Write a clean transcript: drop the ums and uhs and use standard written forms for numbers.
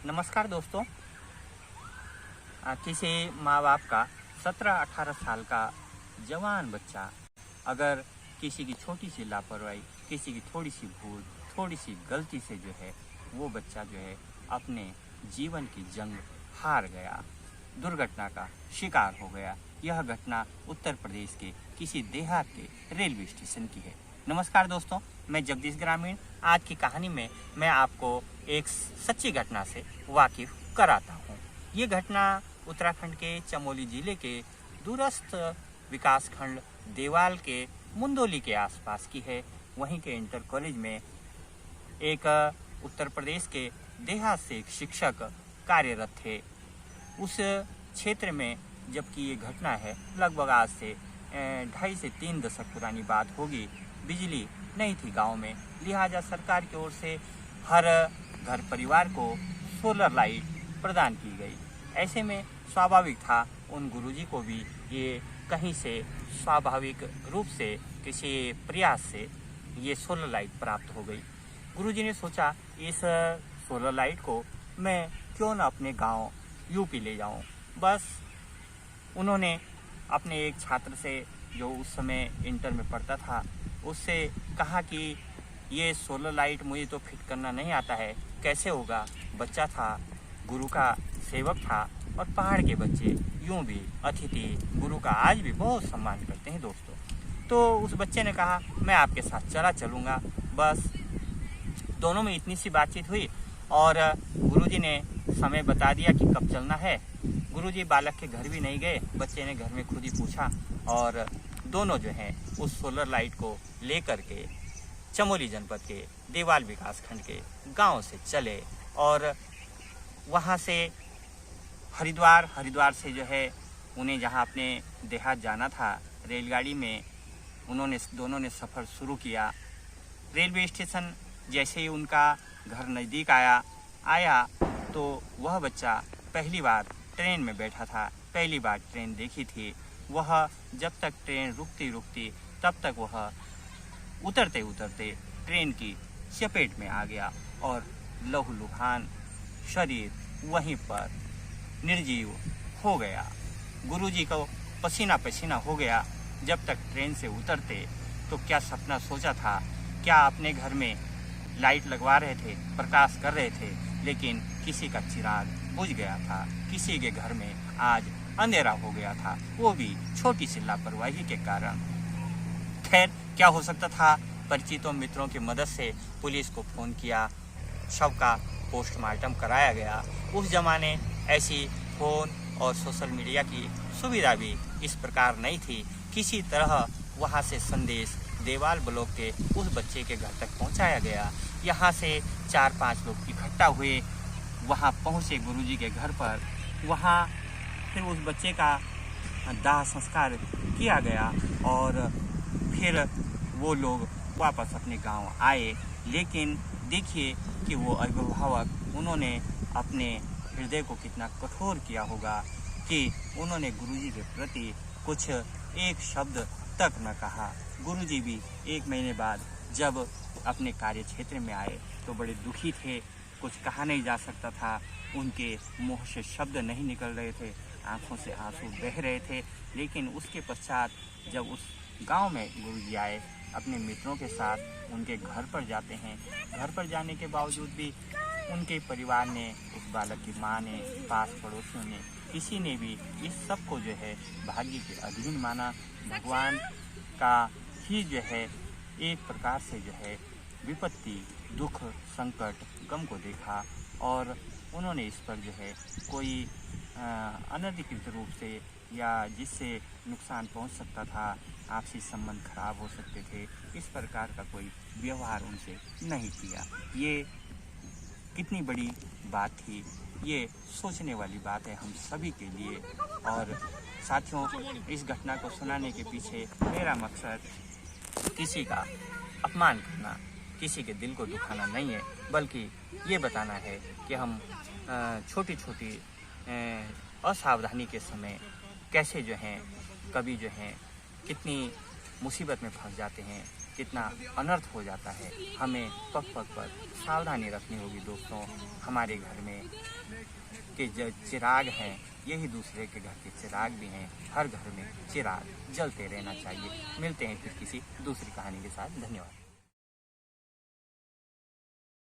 नमस्कार दोस्तों। किसी माँ बाप का 17-18 साल का जवान बच्चा अगर किसी की छोटी सी लापरवाही, किसी की थोड़ी सी भूल, थोड़ी सी गलती से जो है वो बच्चा जो है अपने जीवन की जंग हार गया, दुर्घटना का शिकार हो गया। यह घटना उत्तर प्रदेश के किसी देहात के रेलवे स्टेशन की है। नमस्कार दोस्तों, मैं जगदीश ग्रामीण। आज की कहानी में मैं आपको एक सच्ची घटना से वाकिफ कराता हूँ। ये घटना उत्तराखंड के चमोली जिले के दूरस्थ विकासखंड देवाल के मुंदोली के आसपास की है। वहीं के इंटर कॉलेज में एक उत्तर प्रदेश के देहात से एक शिक्षक कार्यरत थे। उस क्षेत्र में जबकि ये घटना है लगभग आज से 2.5 से 3 दशक पुरानी बात होगी। बिजली नहीं थी गांव में, लिहाजा सरकार की ओर से हर घर परिवार को सोलर लाइट प्रदान की गई। ऐसे में स्वाभाविक था उन गुरुजी को भी ये कहीं से स्वाभाविक रूप से किसी प्रयास से ये सोलर लाइट प्राप्त हो गई। गुरुजी ने सोचा इस सोलर लाइट को मैं क्यों ना अपने गांव यूपी ले जाऊं। बस उन्होंने अपने एक छात्र से जो उस समय इंटर में पढ़ता था उससे कहा कि ये सोलर लाइट मुझे तो फिट करना नहीं आता है, कैसे होगा। बच्चा था, गुरु का सेवक था और पहाड़ के बच्चे यूं भी अतिथि गुरु का आज भी बहुत सम्मान करते हैं दोस्तों। तो उस बच्चे ने कहा मैं आपके साथ चलूँगा। बस दोनों में इतनी सी बातचीत हुई और गुरुजी ने समय बता दिया कि कब चलना है। गुरुजी बालक के घर भी नहीं गए, बच्चे ने घर में खुद ही पूछा और दोनों जो हैं उस सोलर लाइट को लेकर के चमोली जनपद के देवाल विकासखंड के गांव से चले और वहां से हरिद्वार से जो है उन्हें जहां अपने देहात जाना था, रेलगाड़ी में दोनों ने सफ़र शुरू किया। रेलवे स्टेशन जैसे ही उनका घर नज़दीक आया तो वह बच्चा पहली बार ट्रेन में बैठा था, पहली बार ट्रेन देखी थी। वह जब तक ट्रेन रुकती तब तक वह उतरते ट्रेन की चपेट में आ गया और लहूलुहान शरीर वहीं पर निर्जीव हो गया। गुरुजी को पसीना पसीना हो गया। जब तक ट्रेन से उतरते तो क्या सपना सोचा था, क्या अपने घर में लाइट लगवा रहे थे, प्रकाश कर रहे थे, लेकिन किसी का चिराग बुझ गया था, किसी के घर में आज अंधेरा हो गया था, वो भी छोटी सी लापरवाही के कारण। खैर क्या हो सकता था, परिचितों मित्रों की मदद से पुलिस को फ़ोन किया, शव का पोस्टमार्टम कराया गया। उस जमाने ऐसी फ़ोन और सोशल मीडिया की सुविधा भी इस प्रकार नहीं थी। किसी तरह वहाँ से संदेश देवाल ब्लॉक के उस बच्चे के घर तक पहुँचाया गया। यहाँ से 4-5 लोग इकट्ठा हुए, वहाँ पहुँचे गुरुजी के घर पर। वहाँ फिर उस बच्चे का दाह संस्कार किया गया और फिर वो लोग वापस अपने गांव आए। लेकिन देखिए कि वो अभिभावक उन्होंने अपने हृदय को कितना कठोर किया होगा कि उन्होंने गुरुजी के प्रति कुछ एक शब्द तक न कहा। गुरुजी भी 1 महीने बाद जब अपने कार्य क्षेत्र में आए तो बड़े दुखी थे, कुछ कहा नहीं जा सकता था, उनके मुंह से शब्द नहीं निकल रहे थे, आंखों से आंसू बह रहे थे। लेकिन उसके पश्चात जब उस गांव में गुरुजी आए अपने मित्रों के साथ, उनके घर पर जाते हैं। घर पर जाने के बावजूद भी उनके परिवार ने, उस बालक की माँ ने, पास पड़ोसियों ने, किसी ने भी इस सब को जो है भाग्य के अधीन माना। भगवान का ही जो है एक प्रकार से जो है विपत्ति, दुख, संकट, गम को देखा और उन्होंने इस पर जो है कोई अनधिकृत रूप से या जिससे नुकसान पहुंच सकता था, आपसी संबंध खराब हो सकते थे, इस प्रकार का कोई व्यवहार उनसे नहीं किया। ये कितनी बड़ी बात थी, ये सोचने वाली बात है हम सभी के लिए। और साथियों, इस घटना को सुनाने के पीछे मेरा मकसद किसी का अपमान करना, किसी के दिल को दुखाना नहीं है, बल्कि ये बताना है कि हम छोटी छोटी असावधानी के समय कैसे जो हैं कभी जो हैं कितनी मुसीबत में फंस जाते हैं, कितना अनर्थ हो जाता है। हमें पग पग पर सावधानी रखनी होगी दोस्तों। हमारे घर में के जो चिराग हैं यही दूसरे के घर के चिराग भी हैं। हर घर में चिराग जलते रहना चाहिए। मिलते हैं फिर किसी दूसरी कहानी के साथ। धन्यवाद।